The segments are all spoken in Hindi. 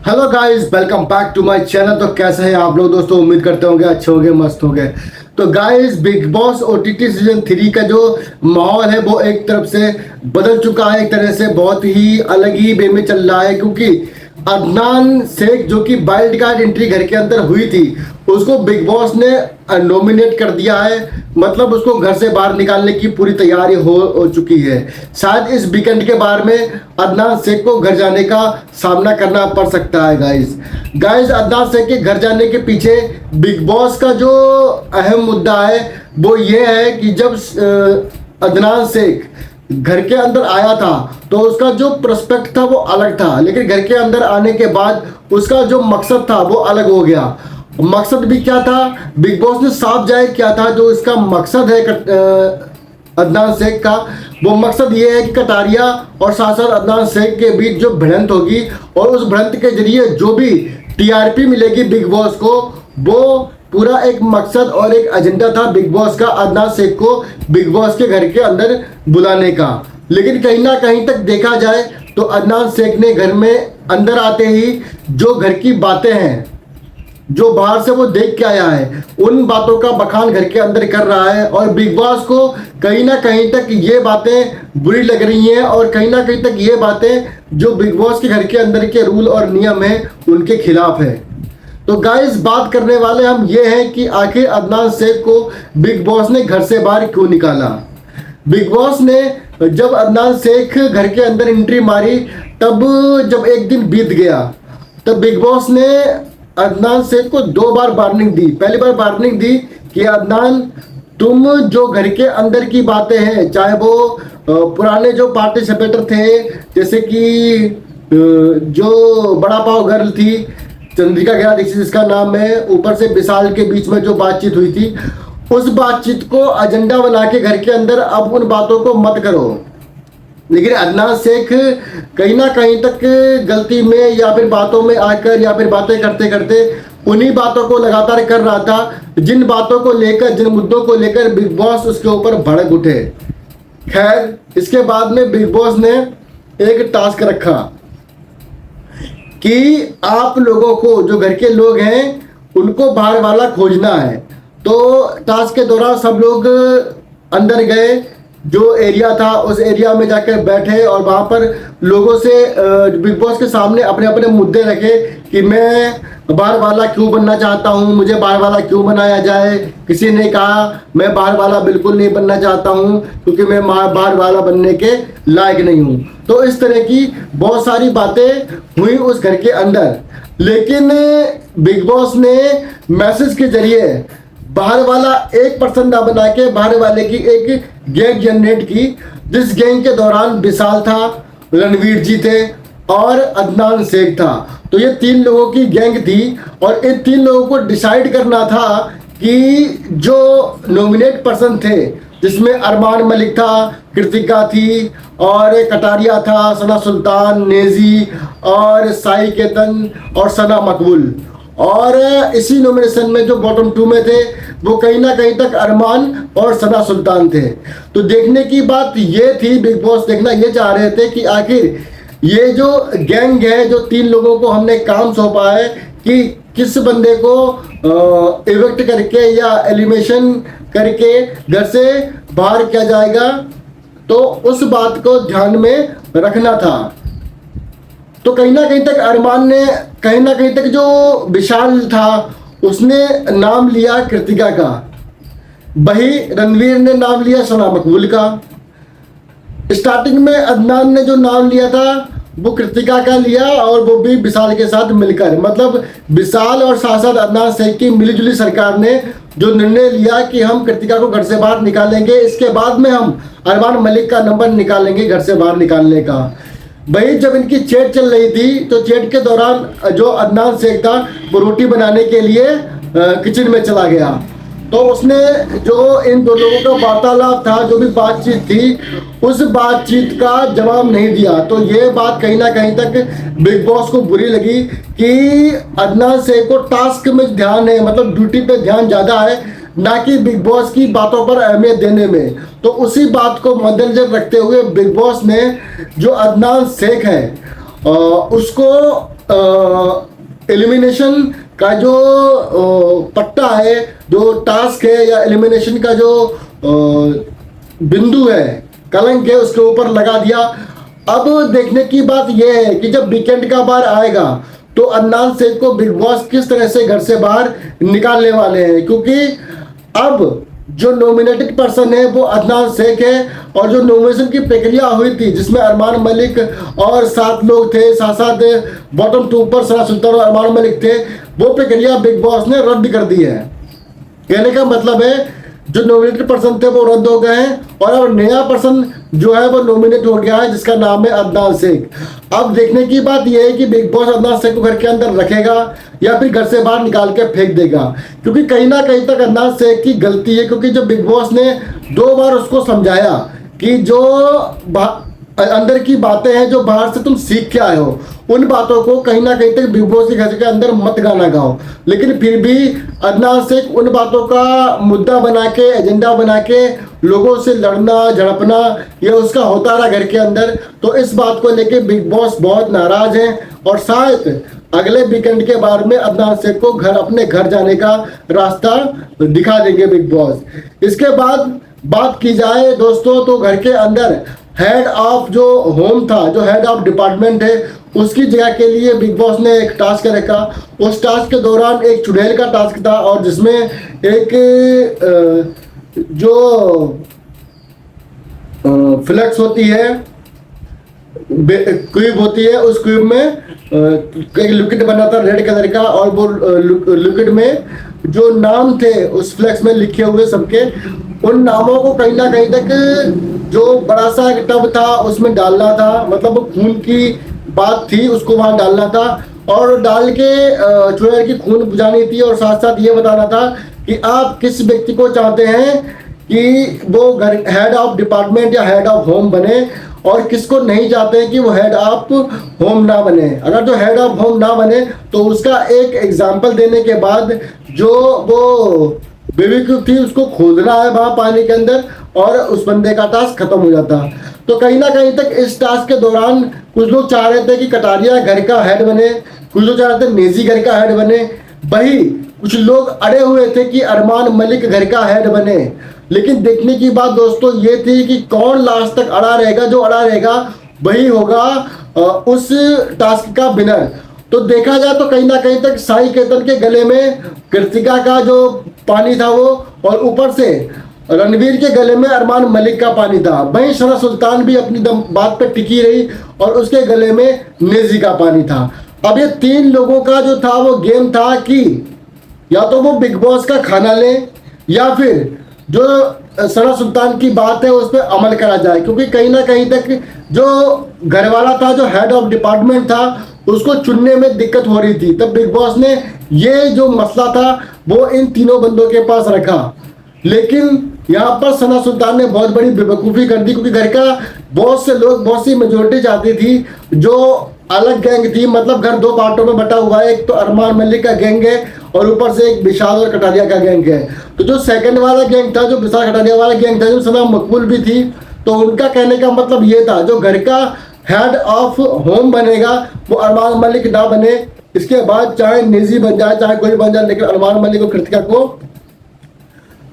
Hello guys, welcome back to my channel. तो कैसे हैं आप लोग दोस्तों? उम्मीद करते होंगे अच्छे होंगे, मस्त होंगे। तो guys, big boss OTT season 3 का जो माहौल है वो एक तरफ से बदल चुका है। एक तरह से बहुत ही अलग ही वे में चल रहा है, क्योंकि अदनान शेख जो कि वाइल्ड कार्ड एंट्री घर के अंदर हुई थी, उसको बिग बॉस ने नॉमिनेट कर दिया है। मतलब उसको घर से बाहर निकालने की पूरी तैयारी हो चुकी है। शायद इस वीकेंड के बारे में अदनान शेख को घर जाने का सामना करना पड़ सकता है। गाइस अदनान शेख के घर जाने के पीछे बिग बॉस का जो अहम मुद्दा है वो ये है कि जब अदनान शेख घर के अंदर आया था तो उसका जो प्रोस्पेक्ट था वो अलग था, लेकिन घर के अंदर आने के बाद उसका जो मकसद था वो अलग हो गया। मकसद भी क्या था? बिग बॉस ने साफ जाहिर किया था जो इसका मकसद है अदनान शेख का। वो मकसद ये है कि कटारिया और साथ साथ अदनान शेख के बीच जो भिड़ंत होगी और उस भिड़ंत के जरिए जो भी टीआरपी मिलेगी बिग बॉस को, वो पूरा एक मकसद और एक एजेंडा था बिग बॉस का, अदनान शेख को बिग बॉस के घर के अंदर बुलाने का। लेकिन कहीं ना कहीं तक देखा जाए तो अदनान शेख ने घर में अंदर आते ही जो घर की बातें हैं, जो बाहर से वो देख के आया है, उन बातों का बखान घर के अंदर कर रहा है। और बिग बॉस को कहीं ना कहीं तक ये बातें बुरी लग रही हैं और कहीं ना कहीं तक ये बातें जो बिग बॉस के घर के अंदर के रूल और नियम हैं उनके खिलाफ है। तो गाइस, बात करने वाले हम ये हैं कि आखिर अदनान शेख को बिग बॉस ने घर से बाहर क्यों निकाला। बिग बॉस ने जब अदनान शेख घर के अंदर एंट्री मारी, तब जब एक दिन बीत गया तब बिग बॉस ने अदनान शेख को 2 बार वार्निंग दी। पहली बार वार्निंग दी कि अदनान, तुम जो घर के अंदर की बातें हैं, चाहे वो पुराने जो पार्टिसिपेटर थे, जैसे कि जो बड़ा पाव गर्ल थी चंद्रिका गया दीक्षित जिसका नाम है, ऊपर से विशाल के बीच में जो बातचीत हुई थी, उस बातचीत को एजेंडा बना के घर के अंदर अब उन बातों को मत करो। लेकिन अदनान शेख कहीं ना कहीं तक गलती में या फिर बातों में आकर या फिर बातें करते करते उन्हीं बातों को लगातार कर रहा था, जिन बातों को लेकर, जिन मुद्दों को लेकर बिग बॉस उसके ऊपर भड़क उठे। खैर, इसके बाद में बिग बॉस ने एक टास्क रखा कि आप लोगों को, जो घर के लोग हैं, उनको बाहर वाला खोजना है। तो टास्क के दौरान सब लोग अंदर गए, जो एरिया था उस एरिया में जाकर बैठे और वहाँ पर लोगों से बिग बॉस के सामने अपने अपने मुद्दे रखे कि मैं बाहर वाला क्यों बनना चाहता हूँ, मुझे बाहर वाला क्यों बनाया जाए। किसी ने कहा मैं बाहर वाला बिल्कुल नहीं बनना चाहता हूँ क्योंकि मैं बाहर वाला बनने के लायक नहीं हूँ। तो इस तरह की बहुत सारी बातें हुई उस घर के अंदर। लेकिन बिग बॉस ने मैसेज के जरिए बाहर वाला एक पर्सन ना बना के बाहर वाले की एक गैंग जनरेट की, जिस गैंग के दौरान विशाल था, रणवीर जी थे और अदनान शेख था। तो ये 3 लोगों की गैंग थी और इन 3 लोगों को डिसाइड करना था कि जो नॉमिनेट पर्सन थे, जिसमें अरमान मलिक था, कृतिका थी और कटारिया था, सना सुल्तान, नेजी और साई केतन और सना मकबूल, और इसी नॉमिनेशन में जो बॉटम 2 में थे वो कहीं ना कहीं तक अरमान और सना सुल्तान थे। तो देखने की बात ये थी, बिग बॉस देखना ये चाह रहे थे कि आखिर ये जो गैंग है, जो 3 लोगों को हमने काम सौंपा है कि किस बंदे को इवेक्ट करके या एलिमिनेशन करके घर से बाहर किया जाएगा, तो उस बात को ध्यान में रखना था। तो कहीं ना कहीं तक अरमान ने, कहीं ना कहीं तक जो विशाल था उसने नाम लिया कृतिका का, वही रणवीर ने नाम लिया सना मकबूल का। स्टार्टिंग में अदनान ने जो नाम लिया था वो कृतिका का लिया और वो भी विशाल के साथ मिलकर। मतलब विशाल और साथ साथ अदनान शेख की मिलीजुली सरकार ने जो निर्णय लिया कि हम कृतिका को घर से बाहर निकालेंगे, इसके बाद में हम अरमान मलिक का नंबर निकालेंगे घर से बाहर निकालने का। भाई, जब इनकी चैट चल रही थी तो चैट के दौरान जो अदनान शेख था वो रोटी बनाने के लिए किचन में चला गया। तो उसने जो इन 2 लोगों का वार्तालाप था, जो भी बातचीत थी, उस बातचीत का जवाब नहीं दिया। तो ये बात कहीं ना कहीं तक बिग बॉस को बुरी लगी कि अदनान शेख को टास्क में ध्यान है, मतलब ड्यूटी पे ध्यान ज़्यादा है, ना कि बिग बॉस की बातों पर अहमियत देने में। तो उसी बात को मद्देनजर रखते हुए बिग बॉस ने जो अदनान शेख है उसको एलिमिनेशन का जो पट्टा है, जो टास्क है या एलिमिनेशन का जो बिंदु है, कलंक है, उसके ऊपर लगा दिया। अब देखने की बात यह है कि जब वीकेंड का बार आएगा तो अदनान शेख को बिग बॉस किस तरह से घर से बाहर निकालने वाले हैं, क्योंकि अब जो नॉमिनेटेड पर्सन है वो अदनान शेख है, और जो नॉमिनेशन की प्रक्रिया हुई थी जिसमें अरमान मलिक और 7 लोग थे, साथ साथ बॉटम 2 पर सना सुल्तान और अरमान मलिक थे, वो प्रक्रिया बिग बॉस ने रद्द कर दी है। कहने का मतलब है जो नॉमिनेटेड पर्सन थे वो रद्द हो गए हैं और अब नया पर्सन जो है वो नॉमिनेट हो गया है, जिसका नाम है अदनान शेख। अब देखने की बात यह है कि बिग बॉस अदनान शेख को घर के अंदर रखेगा या फिर घर से बाहर निकाल के फेंक देगा, क्योंकि कहीं ना कहीं तक अदनान शेख की गलती है, क्योंकि जब बिग बॉस ने 2 बार उसको समझाया कि जो अंदर की बातें हैं जो बाहर से तुम सीख के आए हो, उन बातों को कहीं ना कहीं तक बिग बॉस के घर के अंदर मत गाना गाओ, लेकिन फिर भी अदनान शेख उन बातों का मुद्दा बना के, एजेंडा बना के लोगों से लड़ना झड़पना ये उसका होता रहा घर के अंदर। तो इस बात को लेके बिग बॉस बहुत नाराज हैं और शायद अगले वीकेंड के बारे में अदनान शेख को अपने घर जाने का रास्ता दिखा देंगे बिग बॉस। इसके बाद बात की जाए दोस्तों तो घर के अंदर हेड ऑफ जो होम था, जो हेड ऑफ डिपार्टमेंट है, उसकी जगह के लिए बिग बॉस ने एक टास्क रखा। उस टास्क के दौरान एक चुड़ैल का टास्क था और जिसमें एक जो फ्लेक्स होती है, क्यूब होती है, उस क्यूब में एक लिक्विड बना था रेड कलर का, और वो लिक्विड में जो नाम थे उस फ्लेक्स में लिखे हुए सबके, उन नामों को कहीं ना कहीं तक जो बड़ा सा एक टब था उसमें डालना था, मतलब खून की बात थी, उसको वहां डालना था और डाल के चुड़ैल की खून बुझानी थी, और साथ साथ ये बताना था कि आप किस व्यक्ति को चाहते हैं कि वो घर हेड ऑफ डिपार्टमेंट या हेड ऑफ होम बने और किसको नहीं चाहते हैं कि वो हेड ऑफ होम ना बने। अगर जो हेड ऑफ होम ना बने तो उसका एक एग्जाम्पल देने के बाद जो वो बेबी थी उसको खोदना है वहां पानी के अंदर और उस बंदे का टास्क खत्म हो जाता। तो कहीं ना कहीं तक इस टास्क के दौरान कुछ लोग चाह रहे थे कि कटारिया घर का हेड बने, कुछ लोग चाह रहे थे नेजी घर का हेड बने, वही कुछ लोग अड़े हुए थे कि अरमान मलिक घर का हेड बने। लेकिन देखने की बात दोस्तों ये थी कि कौन लास्ट तक अड़ा रहेगा, जो अड़ा रहेगा वही होगा उस टास्क का विनर। तो देखा जाए तो कहीं ना कहीं तक साई केतन के गले में कृतिका का जो पानी था वो, और ऊपर से रणवीर के गले में अरमान मलिक का पानी था। वहीं सना सुल्तान भी अपनी बात पे टिकी रही और उसके गले में नेजी का पानी था। अब ये 3 लोगों का जो था वो गेम था कि या तो वो बिग बॉस का खाना लें या फिर जो सना सुल्तान की बात है उस पर अमल करा जाए, क्योंकि कहीं ना कहीं तक जो घरवाला था, जो हेड ऑफ डिपार्टमेंट था, उसको चुनने में दिक्कत हो रही थी। तब बिग बॉस ने ये जो मसला था वो इन तीनों बंदों के पास रखा, लेकिन यहाँ पर सना सुल्तान ने बहुत बड़ी बेवकूफ़ी कर दी, क्योंकि घर का बहुत से लोग, बहुत सी मेजोरिटी चाहती थी जो अलग गैंग थी, मतलब घर 2 पार्टों में बटा हुआ है, एक तो अरमान मलिक का गैंग है और ऊपर से एक विशाल और कटारिया का गैंग है। तो जो सेकंड वाला गैंग था, जो विशाल कटारिया वाला गैंग था, जो सना मकबूल भी थी, तो उनका कहने का मतलब ये था जो घर का हेड ऑफ होम बनेगा वो अरमान मलिक ना बने, इसके बाद चाहे निजी बन जाए चाहे कोई बन जाए, लेकिन अरमान मलिक और कृतिका को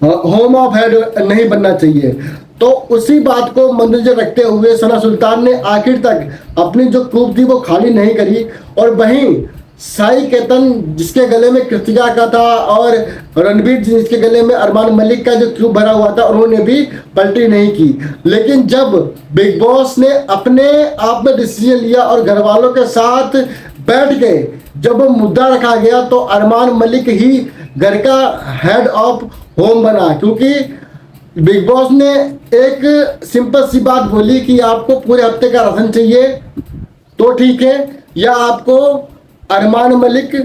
होम ऑफ हेड नहीं बनना चाहिए। तो उसी बात को मद्देनजर रखते हुए सना सुल्तान ने आखिर तक अपनी जो कूप थी वो खाली नहीं करी, और वहीं साई केतन जिसके गले में कृतिका का था और रणवीर जिसके गले में अरमान मलिक का जो क्यूब भरा हुआ था, उन्होंने भी पलटी नहीं की। लेकिन जब बिग बॉस ने अपने आप में डिसीजन लिया और घर वालों के साथ बैठ के जब वो मुद्दा रखा गया तो अरमान मलिक ही घर का हेड ऑफ होम बना, क्योंकि बिग बॉस ने एक सिंपल सी बात बोली कि आपको पूरे हफ्ते का राशन चाहिए तो ठीक है, या आपको अरमान मलिक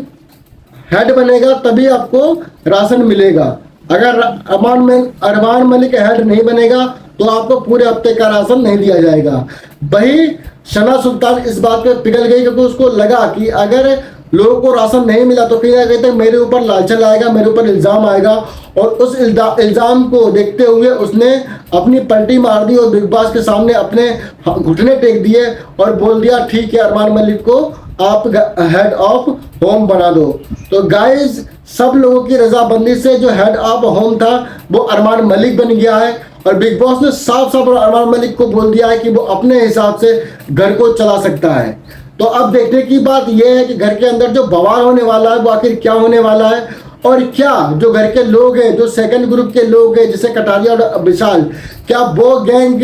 हेड बनेगा तभी आपको राशन मिलेगा। अगर अरमान मलिक हेड नहीं बनेगा तो आपको पूरे हफ्ते का राशन नहीं दिया जाएगा। वही सना सुल्तान इस बात पे पिघल गई, क्योंकि उसको लगा कि अगर लोगों को राशन नहीं मिला तो कहीं ना कहीं तक मेरे ऊपर लालचन आएगा, मेरे ऊपर इल्ज़ाम आएगा, और उस इल्ज़ाम को देखते हुए उसने अपनी पलटी मार दी और बिग बॉस के सामने अपने घुटने टेक दिए और बोल दिया ठीक है अरमान मलिक को आप हेड ऑफ होम बना दो। तो गाइस सब लोगों की रजामंदी से जो हेड ऑफ होम था वो अरमान मलिक बन गया है, और बिग बॉस ने साफ साफ अरमान मलिक को बोल दिया है कि वो अपने हिसाब से घर को चला सकता है। तो अब देखने की बात यह है कि घर के अंदर जो बवाल होने वाला है वो आखिर क्या होने वाला है, और क्या जो घर के लोग हैं, जो सेकंड ग्रुप के लोग हैं जैसे कटारिया और विशाल, क्या वो गैंग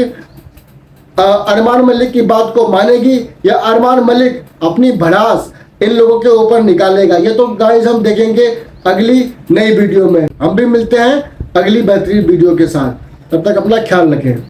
अरमान मलिक की बात को मानेगी, या अरमान मलिक अपनी भड़ास इन लोगों के ऊपर निकालेगा? ये तो गाइस हम देखेंगे अगली नई वीडियो में। हम भी मिलते हैं अगली बेहतरीन वीडियो के साथ, तब तक अपना ख्याल रखें।